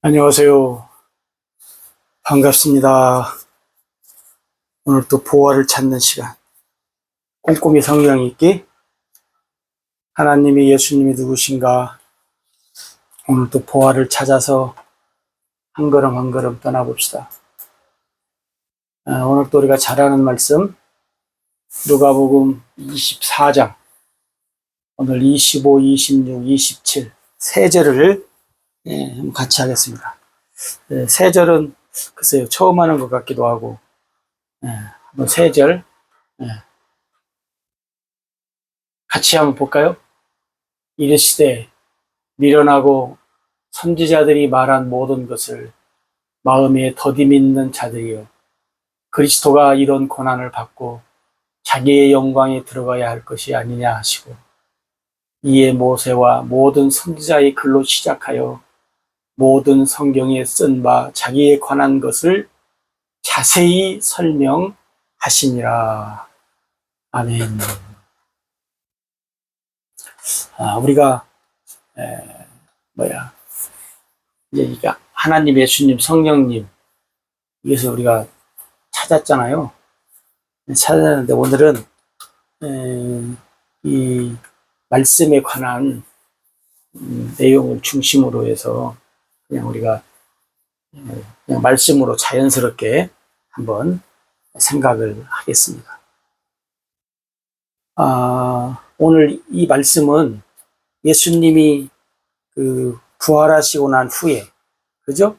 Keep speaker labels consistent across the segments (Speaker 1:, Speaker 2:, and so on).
Speaker 1: 안녕하세요. 반갑습니다. 오늘 또 보화를 찾는 시간. 꼼꼼히 성경 읽기. 하나님이 예수님이 누구신가? 오늘 또 보화를 찾아서 한 걸음 한 걸음 떠나봅시다. 오늘 또 우리가 잘 아는 말씀, 누가복음 24장. 오늘 25, 26, 27. 세 절을 같이 하겠습니다. 세 절은 글쎄요, 처음 하는 것 같기도 하고, 한번 세 절 같이 한번 볼까요? 이르시되 미련하고 선지자들이 말한 모든 것을 마음에 더디 믿는 자들이요, 그리스도가 이런 고난을 받고 자기의 영광에 들어가야 할 것이 아니냐 하시고, 이에 모세와 모든 선지자의 글로 시작하여 모든 성경에 쓴 바 자기에 관한 것을 자세히 설명하시니라. 아멘. 우리가 이제 하나님, 예수님, 성령님, 이것을 우리가 찾았잖아요. 찾았는데 오늘은 이 말씀에 관한 내용을 중심으로 해서 그냥 우리가 그냥 말씀으로 자연스럽게 한번 생각을 하겠습니다. 오늘 이 말씀은 예수님이 부활하시고 난 후에, 그죠?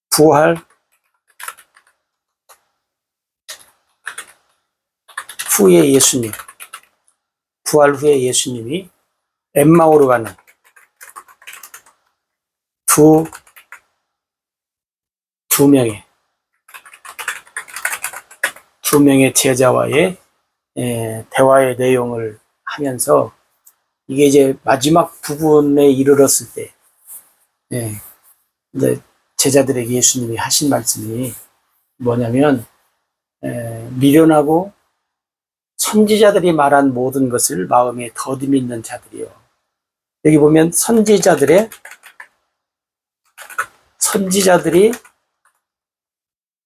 Speaker 1: 부활 후에 예수님, 부활 후에 예수님이 엠마오로 가는 두 명의 제자와의 대화의 내용을 하면서, 이게 이제 마지막 부분에 이르렀을 때 이제 제자들에게 예수님이 하신 말씀이 뭐냐면, 미련하고 선지자들이 말한 모든 것을 마음에 더디 믿는 자들이요. 여기 보면 선지자들이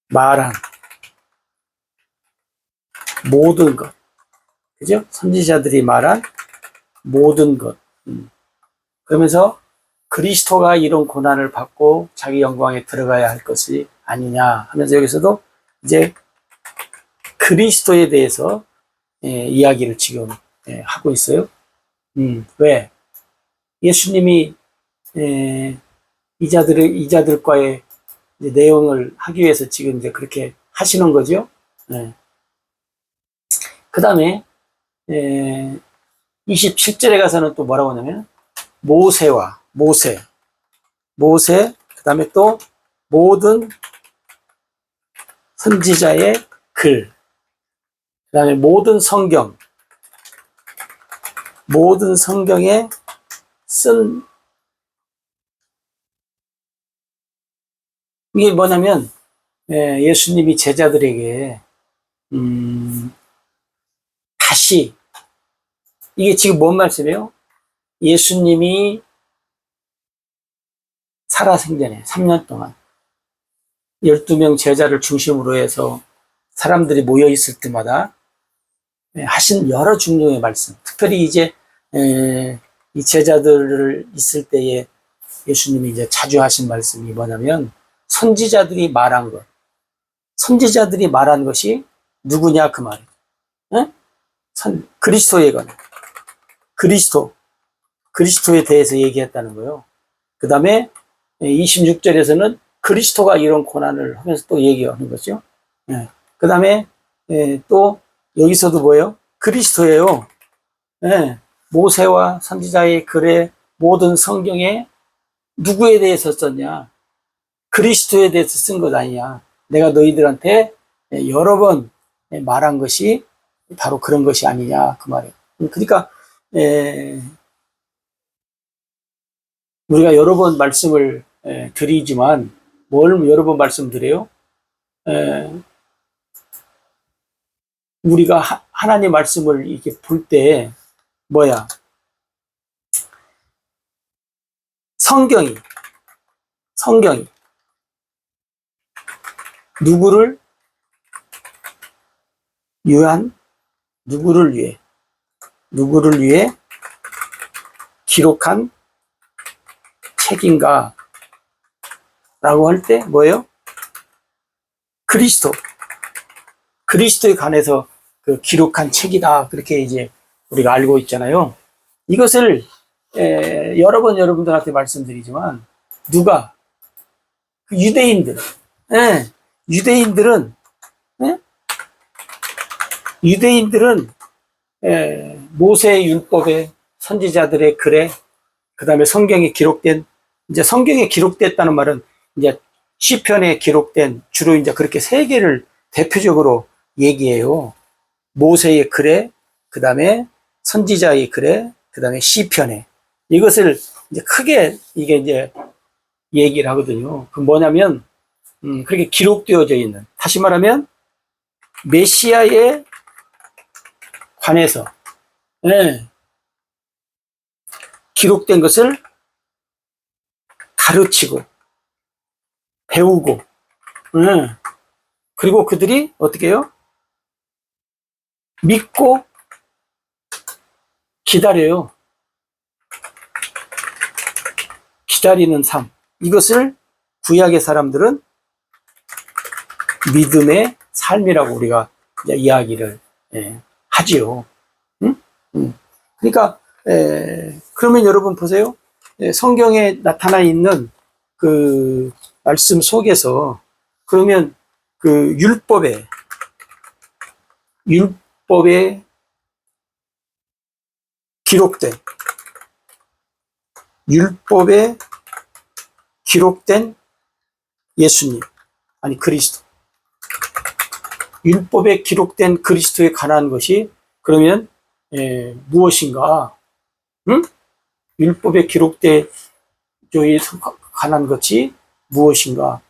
Speaker 1: 말한 모든 것, 그죠? 선지자들이 말한 모든 것. 그러면서 그리스도가 이런 고난을 받고 자기 영광에 들어가야 할 것이 아니냐 하면서, 여기서도 이제 그리스도에 대해서 이야기를 지금 하고 있어요. 왜? 예수님이 이자들과의 내용을 하기 위해서 지금 이제 그렇게 하시는 거죠. 그 다음에 27절에 가서는 또 뭐라고 하냐면, 모세, 그 다음에 또 모든 선지자의 글, 그 다음에 모든 성경에 쓴, 이게 뭐냐면, 예수님이 제자들에게 다시, 이게 지금 뭔 말씀이에요? 예수님이 살아생전에 3년 동안 12명 제자를 중심으로 해서 사람들이 모여 있을 때마다 하신 여러 중요의 말씀, 특별히 이제 이 제자들을 있을 때에 예수님이 이제 자주 하신 말씀이 뭐냐면, 선지자들이 말한 것이 누구냐 그 말이에요. 그리스도에 관해, 그리스도에 대해서 얘기했다는 거예요. 그 다음에 26절에서는 그리스도가 이런 고난을 하면서 또 얘기하는 거죠. 그 다음에 또 여기서도 뭐예요? 그리스도예요. 모세와 선지자의 글에 모든 성경에 누구에 대해서 썼냐? 그리스도에 대해서 쓴 것 아니냐? 내가 너희들한테 여러 번 말한 것이 바로 그런 것이 아니냐 그 말이에요. 그러니까 우리가 여러 번 말씀을 드리지만, 뭘 여러 번 말씀드려요? 우리가 하나님 말씀을 이렇게 볼 때 성경이 누구를 위해 기록한 책인가? 라고 할 때 뭐예요? 그리스도에 관해서 그 기록한 책이다. 그렇게 이제 우리가 알고 있잖아요. 이것을 여러 번 여러분들한테 말씀드리지만 누가? 그 유대인들. 유대인들은 모세의 율법에 선지자들의 글에 그다음에 성경에 기록됐다는 말은 이제 시편에 기록된 주로 이제 그렇게 세 개를 대표적으로 얘기해요. 모세의 글에, 그다음에 선지자의 글에, 그다음에 시편에. 이것을 이제 크게 이게 이제 얘기를 하거든요. 그 뭐냐면 그렇게 기록되어져 있는, 다시 말하면 메시아에 관해서 기록된 것을 가르치고 배우고 그리고 그들이 어떻게 해요? 믿고 기다려요. 기다리는 삶. 이것을 구약의 사람들은 믿음의 삶이라고 우리가 이제 이야기를 하지요. 그러니까 그러면 여러분 보세요. 성경에 나타나 있는 그 말씀 속에서 그러면 그 율법에 기록된 예수님, 아니 그리스도. 율법에 기록된 그리스도에 관한 것이 그러면 무엇인가? 율법에 기록된 저에 관한 것이 무엇인가?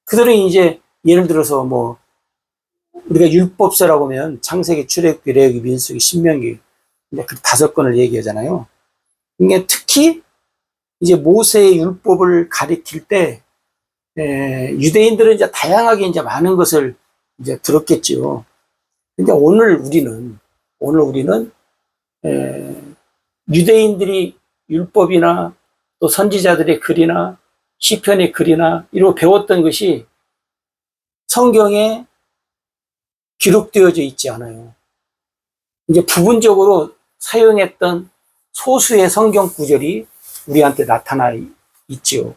Speaker 1: 그들은 이제 예를 들어서 뭐 우리가 율법서라고 하면 창세기, 출애굽기, 레위기, 민수기, 신명기 그 5권을 얘기하잖아요. 이게 특히 이제 모세의 율법을 가리킬 때 유대인들은 이제 다양하게 이제 많은 것을 이제 들었겠지요. 근데 오늘 우리는 유대인들이 율법이나 또 선지자들의 글이나 시편의 글이나 이런 배웠던 것이 성경에 기록되어져 있지 않아요. 이제 부분적으로 사용했던 소수의 성경 구절이 우리한테 나타나 있지요.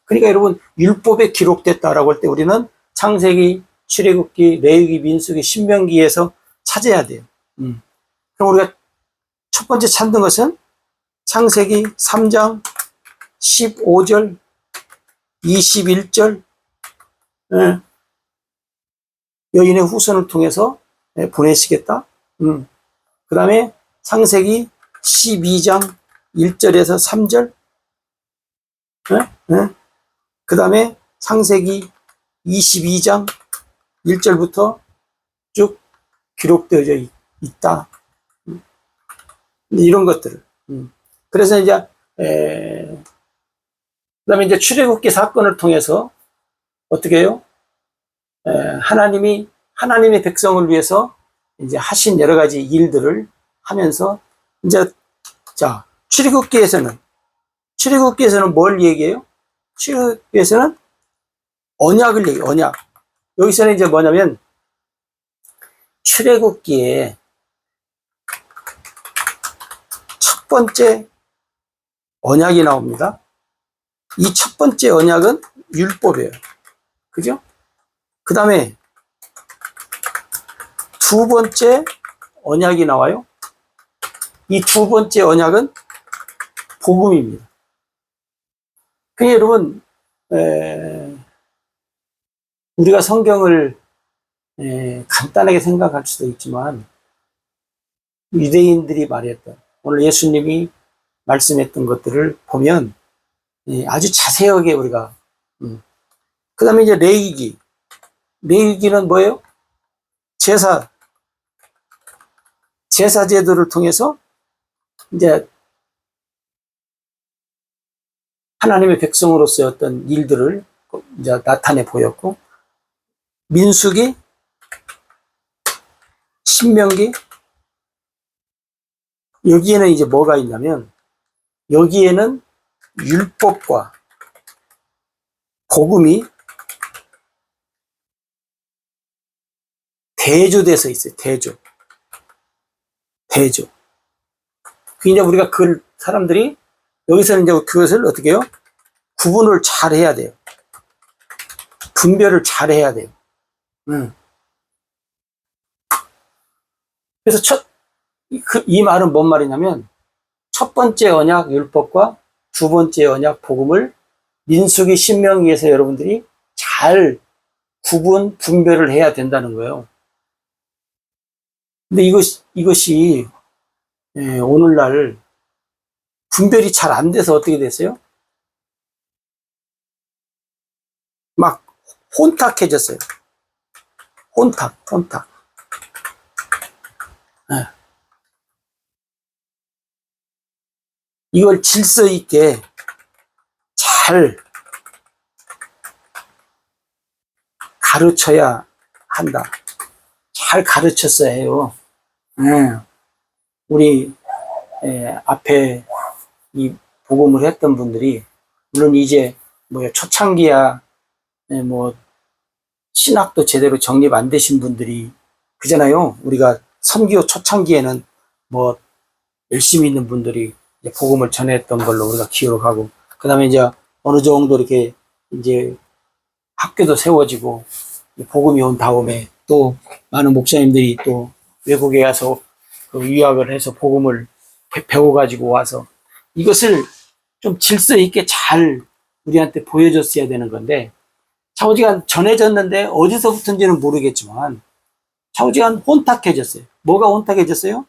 Speaker 1: 그러니까 여러분 율법에 기록됐다라고 할 때 우리는 창세기, 출애굽기, 레위기, 민수기, 신명기에서 찾아야 돼요. 그럼 우리가 첫 번째 찾는 것은 창세기 3장 15절, 21절 여인의 후손을 통해서 보내시겠다. 그 다음에 창세기 12장 1절에서 3절 그 다음에 창세기 22장 1절부터 쭉 기록되어져 있다. 이런 것들을. 그래서 이제 그다음에 이제 출애굽기 사건을 통해서 어떻게 해요? 하나님의 백성을 위해서 이제 하신 여러 가지 일들을 하면서 이제 자 출애굽기에서는 뭘 얘기해요? 출애굽기에서는 언약을 얘기해요. 언약. 여기서는 이제 뭐냐면 출애굽기에 첫 번째 언약이 나옵니다. 이 첫 번째 언약은 율법이에요. 그죠? 그 다음에 두 번째 언약이 나와요. 이 두 번째 언약은 복음입니다. 그러니까 여러분 우리가 성경을 간단하게 생각할 수도 있지만 유대인들이 말했던 오늘 예수님이 말씀했던 것들을 보면 아주 자세하게 우리가 그 다음에 이제 레위기는 뭐예요? 제사 제도를 통해서 이제 하나님의 백성으로서의 어떤 일들을 이제 나타내 보였고, 민수기, 신명기, 여기에는 이제 뭐가 있냐면, 여기에는 율법과 복음이 대조돼서 있어요. 대조. 그러니까 우리가 그 사람들이 여기서는 이제 그것을 어떻게 해요? 구분을 잘 해야 돼요. 분별을 잘 해야 돼요. 그래서 이 말은 뭔 말이냐면, 첫 번째 언약 율법과 두 번째 언약 복음을 민수기 신명기에서 여러분들이 잘 분별을 해야 된다는 거예요. 근데 이것이 오늘날 분별이 잘 안 돼서 어떻게 됐어요? 막 혼탁해졌어요. 혼탁. 네. 이걸 질서 있게 잘 가르쳐야 한다. 잘 가르쳤어야 해요. 우리 앞에 이 복음을 했던 분들이, 물론 이제 초창기야 뭐 신학도 제대로 정립 안 되신 분들이 그잖아요. 우리가 선교 초창기에는 뭐 열심히 있는 분들이 이제 복음을 전했던 걸로 우리가 기록하고, 그 다음에 이제 어느 정도 이렇게 이제 학교도 세워지고 복음이 온 다음에 또 많은 목사님들이 또 외국에 가서 그 유학을 해서 복음을 배워가지고 와서 이것을 좀 질서 있게 잘 우리한테 보여줬어야 되는 건데, 차오지간 전해졌는데 어디서부터인지는 모르겠지만 차오지간 혼탁해졌어요. 뭐가 혼탁해졌어요?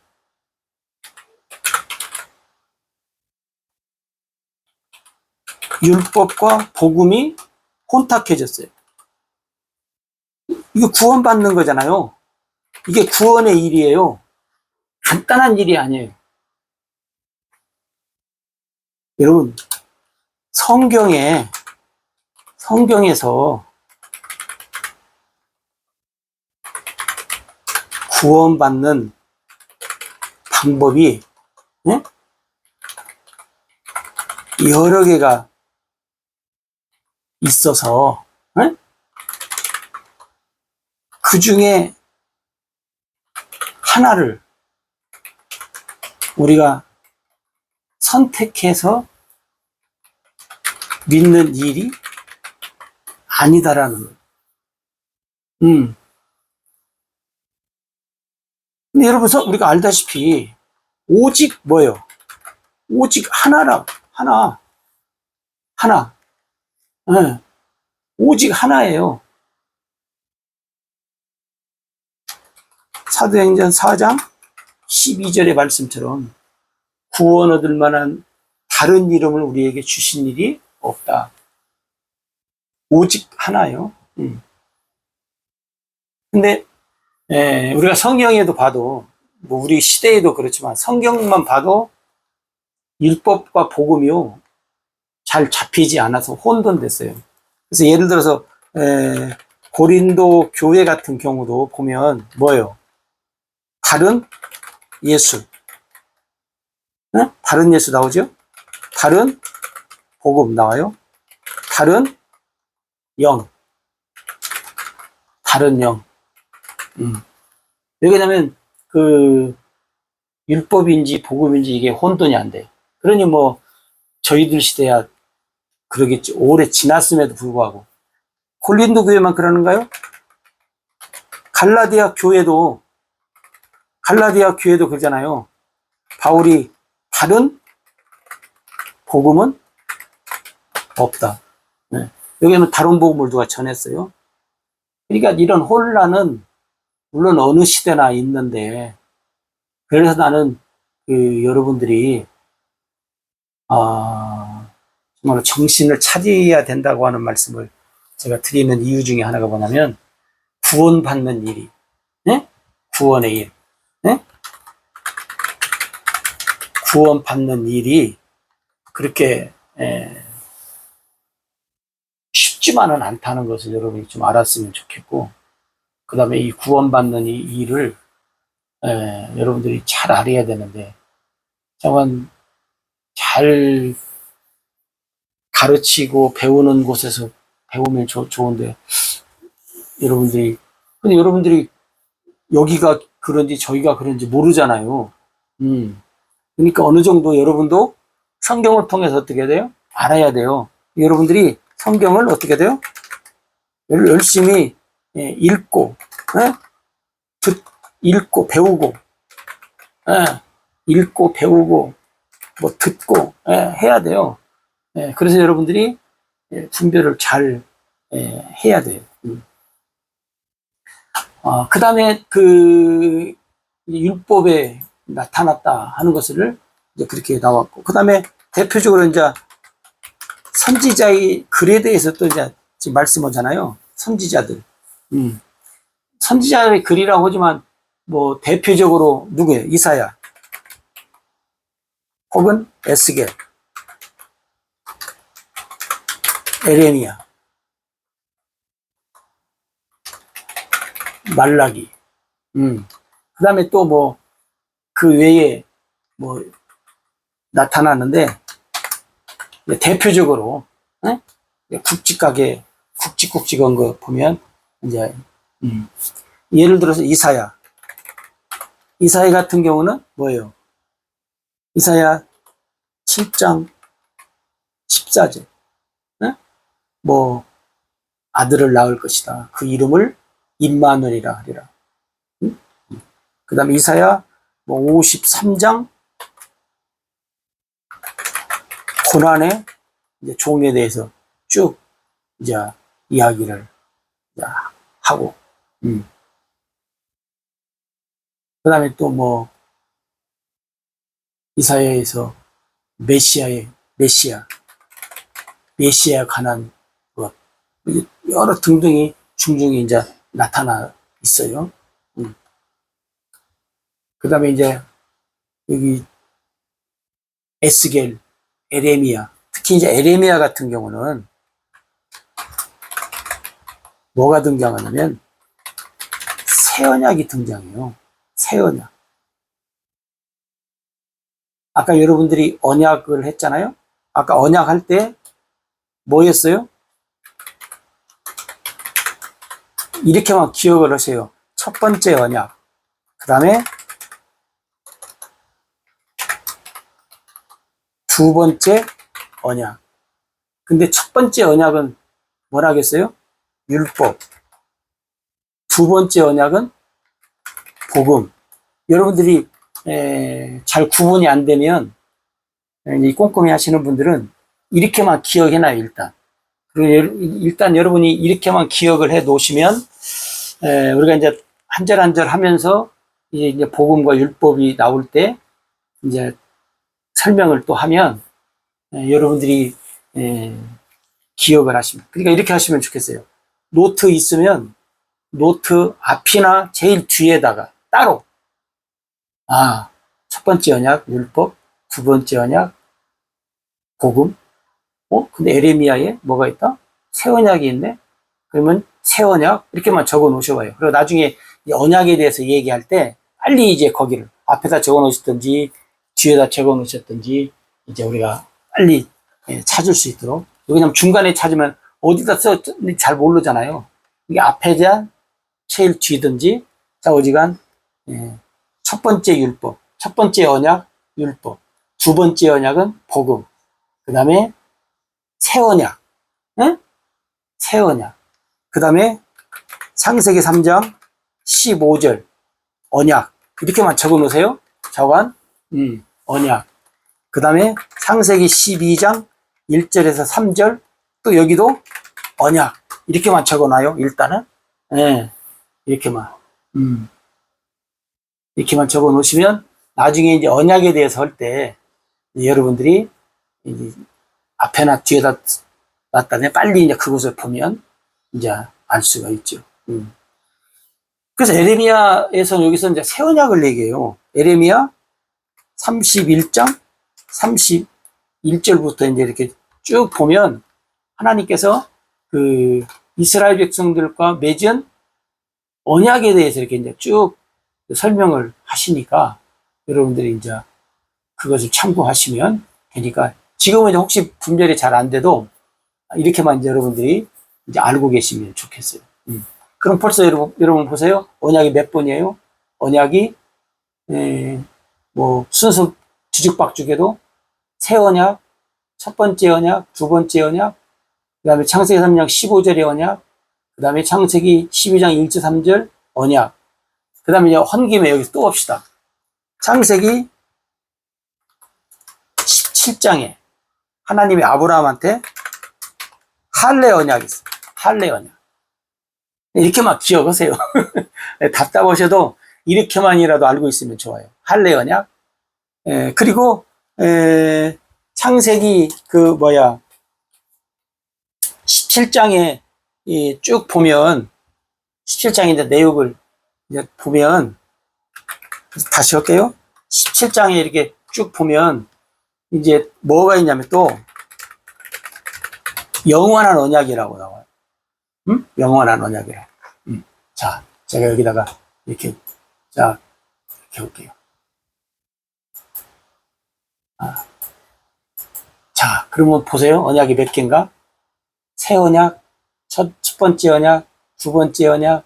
Speaker 1: 율법과 복음이 혼탁해졌어요. 이거 구원받는 거잖아요. 이게 구원의 일이에요. 간단한 일이 아니에요. 여러분, 성경에서 구원받는 방법이 여러 개가 있어서 그 중에 하나를 우리가 선택해서 믿는 일이 아니다라는 거예요. 근데 여러분, 우리가 알다시피 오직 뭐예요? 오직 하나. 네. 오직 하나예요. 사도행전 4장 12절의 말씀처럼 구원 얻을 만한 다른 이름을 우리에게 주신 일이 없다. 오직 하나예요. 근데 우리가 성경에도 봐도, 뭐 우리 시대에도 그렇지만 성경만 봐도 율법과 복음이요 잘 잡히지 않아서 혼돈됐어요. 그래서 예를 들어서 고린도 교회 같은 경우도 보면 뭐예요? 다른 예수, 다른 예수 나오죠? 다른 복음 나와요? 다른 영, 다른 영. 왜냐면 그 율법인지 복음인지 이게 혼돈이 안 돼요. 그러니 뭐 저희들 시대야 그러겠지. 오래 지났음에도 불구하고. 고린도 교회만 그러는가요? 갈라디아 교회도 그러잖아요. 바울이 다른 복음은 없다. 여기는 다른 복음을 누가 전했어요. 그러니까 이런 혼란은 물론 어느 시대나 있는데, 그래서 나는 여러분들이 정말 정신을 차려야 된다고 하는 말씀을 제가 드리는 이유 중에 하나가 뭐냐면, 구원받는 일이, 구원의 일, 구원받는 일이 그렇게 쉽지만은 않다는 것을 여러분이 좀 알았으면 좋겠고, 그 다음에 이 구원받는 이 일을 여러분들이 잘 알아야 되는데, 정말 잘 가르치고 배우는 곳에서 배우면 좋은데, 근데 여러분들이 여기가 그런지 저기가 그런지 모르잖아요. 그러니까 어느 정도 여러분도 성경을 통해서 어떻게 돼요? 알아야 돼요. 여러분들이 성경을 어떻게 돼요? 열심히 읽고, 읽고 배우고, 읽고 배우고, 뭐 듣고 해야 돼요. 그래서 여러분들이 분별을 잘 해야 돼요. 그 다음에 그 율법에 나타났다 하는 것을 이제 그렇게 나왔고, 그 다음에 대표적으로 이제 선지자의 글에 대해서 또 이제 지금 말씀하잖아요. 선지자들. 선지자의 글이라고 하지만 뭐 대표적으로 누구예요? 이사야 혹은 에스겔, 에레미야, 말라기. 그 다음에 또 뭐 그 외에 뭐 나타나는데, 대표적으로 굵직굵직한 거 보면 이제 예를 들어서 이사야 같은 경우는 뭐예요? 이사야 7장 14절, 뭐 아들을 낳을 것이다. 그 이름을 임마누엘이라 하리라. 그 다음에 이사야 뭐 53장 고난의 이제 종에 대해서 쭉 이제 이야기를 이제 하고, 그 다음에 또 뭐 이사야에서 메시아에 관한 것, 여러 등등이 중중이 이제 나타나 있어요. 그 다음에 이제 여기 에스겔, 에레미야, 특히 이제 에레미야 같은 경우는 뭐가 등장하냐면 새 언약이 등장해요. 새 언약. 아까 여러분들이 언약을 했잖아요. 아까 언약 할 때 뭐였어요? 이렇게만 기억을 하세요. 첫 번째 언약, 그 다음에 두 번째 언약. 근데 첫 번째 언약은 뭐라 하겠어요? 율법. 두 번째 언약은 복음. 여러분들이 잘 구분이 안 되면 꼼꼼히 하시는 분들은 이렇게만 기억해놔요. 일단 여러분이 이렇게만 기억을 해 놓으시면 우리가 이제 한 절 한 절 하면서 이제 복음과 율법이 나올 때 이제 설명을 또 하면 여러분들이 기억을 하시면, 그러니까 이렇게 하시면 좋겠어요. 노트 있으면 노트 앞이나 제일 뒤에다가 따로 첫 번째 언약 율법, 두 번째 언약 복음. 근데 에레미야에 뭐가 있다? 새 언약이 있네. 그러면 새 언약 이렇게만 적어 놓으셔봐요. 그리고 나중에 언약에 대해서 얘기할 때 빨리 이제 거기를 앞에다 적어 놓으셨든지 뒤에다 적어 놓으셨든지 이제 우리가 빨리 찾을 수 있도록. 왜냐면 중간에 찾으면 어디다 썼는지 잘 모르잖아요. 이게 앞에자 제일 뒤든지, 자 어지간 첫 번째 율법, 첫 번째 언약 율법, 두 번째 언약은 복음, 그 다음에 새 언약, 새 언약, 그 다음에 창세기 3장 15절 언약, 이렇게만 적어 놓으세요. 자관 언약. 그 다음에 창세기 12장 1절에서 3절, 또 여기도 언약, 이렇게만 적어 놔요. 일단은 이렇게만 이렇게만 적어 놓으시면 나중에 이제 언약에 대해서 할 때 여러분들이 이제 앞에나 뒤에다 놨다면 빨리 이제 그것을 보면 이제 알 수가 있죠. 그래서 에레미야에서 여기서 이제 새 언약을 얘기해요. 에레미야 31장 31절부터 이제 이렇게 쭉 보면 하나님께서 그 이스라엘 백성들과 맺은 언약에 대해서 이렇게 이제 쭉 설명을 하시니까 여러분들이 이제 그것을 참고하시면 되니까 지금은 이제 혹시 분별이 잘 안 돼도 이렇게만 이제 여러분들이 이제 알고 계시면 좋겠어요. 그럼 벌써 여러분 보세요. 언약이 몇 번이에요? 언약이 뭐 순수 뒤죽박죽에도 새 언약, 첫 번째 언약, 두 번째 언약, 그 다음에 창세기 3장 15절의 언약, 그 다음에 창세기 12장 1절 3절 언약, 그 다음에 헌김에 여기서 또 봅시다. 창세기 17장에 하나님이 아브라함한테 할례 언약이 있어요. 할례 언약. 이렇게만 기억하세요. 답답하셔도 이렇게만이라도 알고 있으면 좋아요. 할례 언약. 그리고 창세기 17장에 쭉 보면 17장의 이제 내용을 이제 보면 다시 할게요. 17장에 이렇게 쭉 보면 이제 뭐가 있냐면 또 영원한 언약이라고 나와요. 영원한 언약이라고. 자, 제가 여기다가 이렇게 이렇게 할게요. 자, 그러면 보세요. 언약이 몇 개인가? 새 언약, 첫 번째 언약, 두 번째 언약,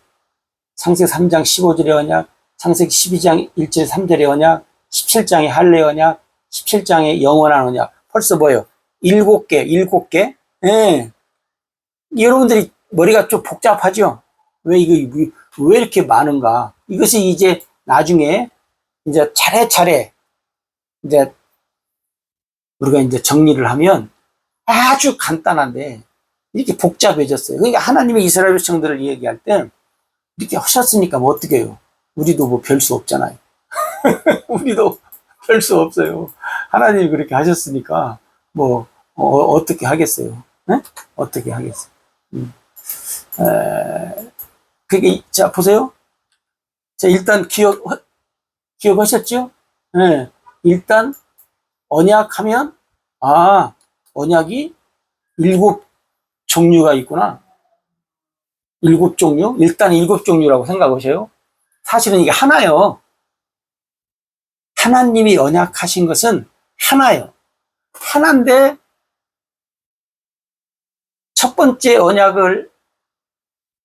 Speaker 1: 창세기 3장 15절의 언약, 창세기 12장 1절 3절의 언약, 17장의 할례 언약, 17장의 영원한 언약. 벌써 뭐예요? 7개. 예. 여러분들이 머리가 좀 복잡하죠? 왜 이렇게 많은가? 이것이 이제 나중에 이제 차례차례 이제 우리가 이제 정리를 하면 아주 간단한데 이렇게 복잡해졌어요. 그러니까 하나님의 이스라엘 백성들을 얘기할 때 이렇게 하셨으니까 뭐 어떻게 해요? 우리도 뭐 별 수 없잖아요. 우리도 별 수 없어요. 하나님이 그렇게 하셨으니까 뭐 어떻게 하겠어요? 네? 어떻게 하겠어요? 그게 자 보세요. 자 일단 기억하셨죠? 네. 일단 언약하면 언약이 7종류가 있구나. 7종류? 일단 7종류라고 생각하세요. 사실은 이게 하나요. 하나님이 언약하신 것은 하나요. 하나인데 첫 번째 언약을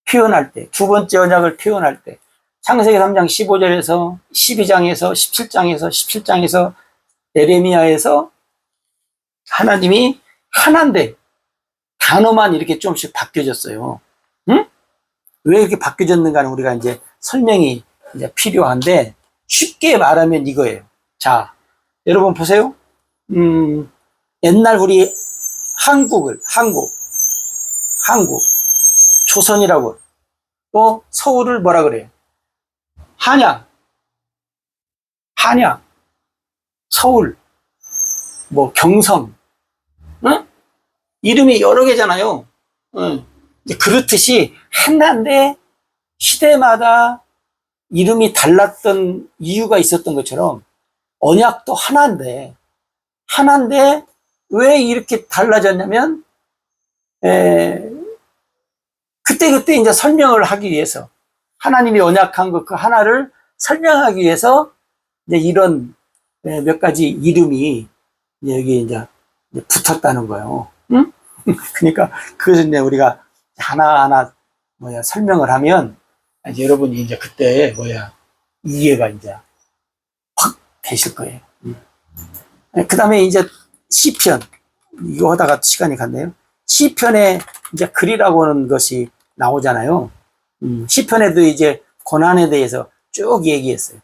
Speaker 1: 표현할 때, 두 번째 언약을 표현할 때 창세기 3장 15절에서 12장에서 17장에서 17장에서 에레미야에서 하나님이 하나인데 단어만 이렇게 좀씩 바뀌어졌어요. 응? 왜 이렇게 바뀌어졌는가는 우리가 이제 설명이 이제 필요한데 쉽게 말하면 이거예요. 자, 여러분 보세요. 옛날 우리 한국, 조선이라고 또 서울을 뭐라 그래요? 한양, 서울, 뭐 경성, 응? 이름이 여러 개잖아요. 응. 그렇듯이 하나인데 시대마다 이름이 달랐던 이유가 있었던 것처럼 언약도 하나인데 왜 이렇게 달라졌냐면 그때 이제 설명을 하기 위해서 하나님이 언약한 그 하나를 설명하기 위해서 이제 이런 몇 가지 이름이 여기 이제 붙었다는 거예요. 응? 그러니까 그것을 이제 우리가 하나하나 설명을 하면 이제 여러분이 이제 그때 이해가 이제 확 되실 거예요. 그 다음에 이제 시편 이거 하다가 시간이 갔네요. 시편에 이제 글이라고 하는 것이 나오잖아요. 시편에도 이제 고난에 대해서 쭉 얘기했어요.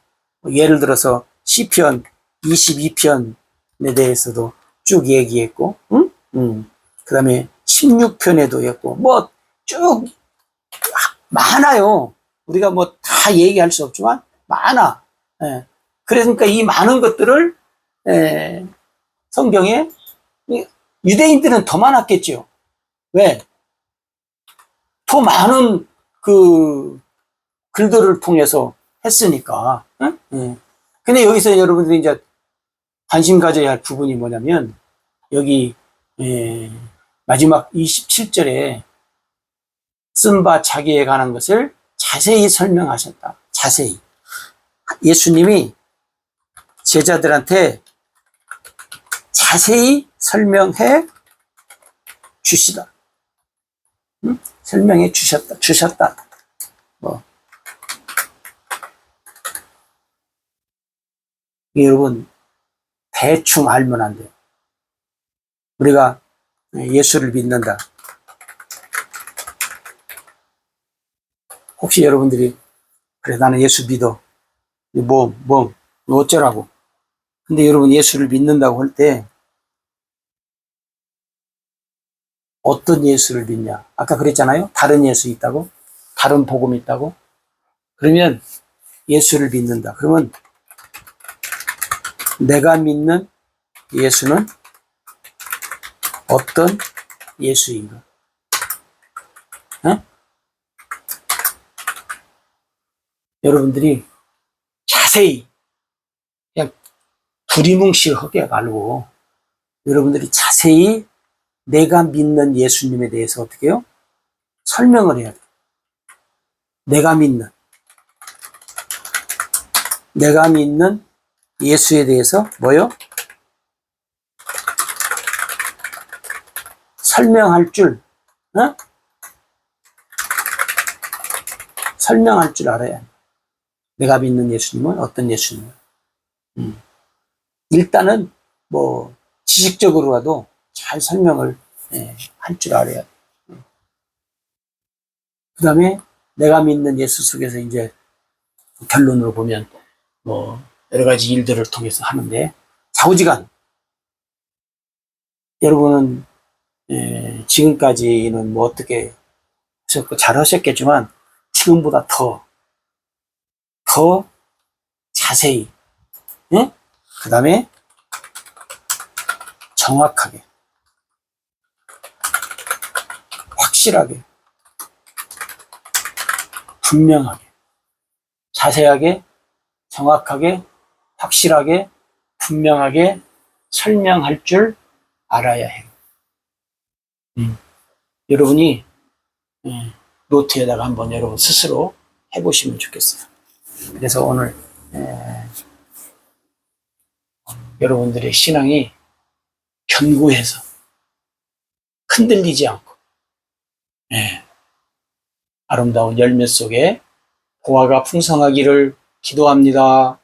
Speaker 1: 예를 들어서 시편 22편에 대해서도 쭉 얘기했고, 그 다음에 16편에도 했고, 뭐 쭉 많아요. 우리가 뭐 다 얘기할 수 없지만 많아. 예. 그러니까 이 많은 것들을 성경에 유대인들은 더 많았겠죠. 왜? 더 많은 그 글들을 통해서 했으니까. 응? 근데 여기서 여러분들이 이제 관심 가져야 할 부분이 뭐냐면 여기 마지막 27절에 쓴 바 자기에 관한 것을 자세히 설명하셨다. 자세히. 예수님이 제자들한테 자세히 설명해 주시다. 응? 설명해 주셨다. 뭐. 여러분, 대충 알면 안 돼요. 우리가 예수를 믿는다. 혹시 여러분들이, 그래, 나는 예수 믿어. 어쩌라고. 근데 여러분, 예수를 믿는다고 할 때, 어떤 예수를 믿냐? 아까 그랬잖아요? 다른 예수 있다고? 다른 복음 있다고? 그러면 예수를 믿는다. 그러면 내가 믿는 예수는 어떤 예수인가? 어? 여러분들이 자세히, 그냥 두리뭉실하게 말고, 여러분들이 자세히 내가 믿는 예수님에 대해서 어떻게 해요? 설명을 해야 돼. 내가 믿는 예수에 대해서 뭐요? 설명할 줄, 어? 설명할 줄 알아야 해. 내가 믿는 예수님은 어떤 예수님이야? 일단은 뭐 지식적으로라도 잘 설명을 할 줄 알아야 돼. 그 다음에 내가 믿는 예수 속에서 이제 결론으로 보면 뭐 여러 가지 일들을 통해서 하는데, 좌우지간 여러분은 지금까지는 뭐 어떻게 하셨고 잘 하셨겠지만 지금보다 더 자세히, 그 다음에 정확하게, 확실하게, 분명하게, 자세하게, 정확하게, 확실하게, 분명하게 설명할 줄 알아야 해요. 여러분이 노트에다가 한번 여러분 스스로 해보시면 좋겠어요. 그래서 오늘 여러분들의 신앙이 견고해서 흔들리지 않고 아름다운 열매 속에 보화가 풍성하기를 기도합니다.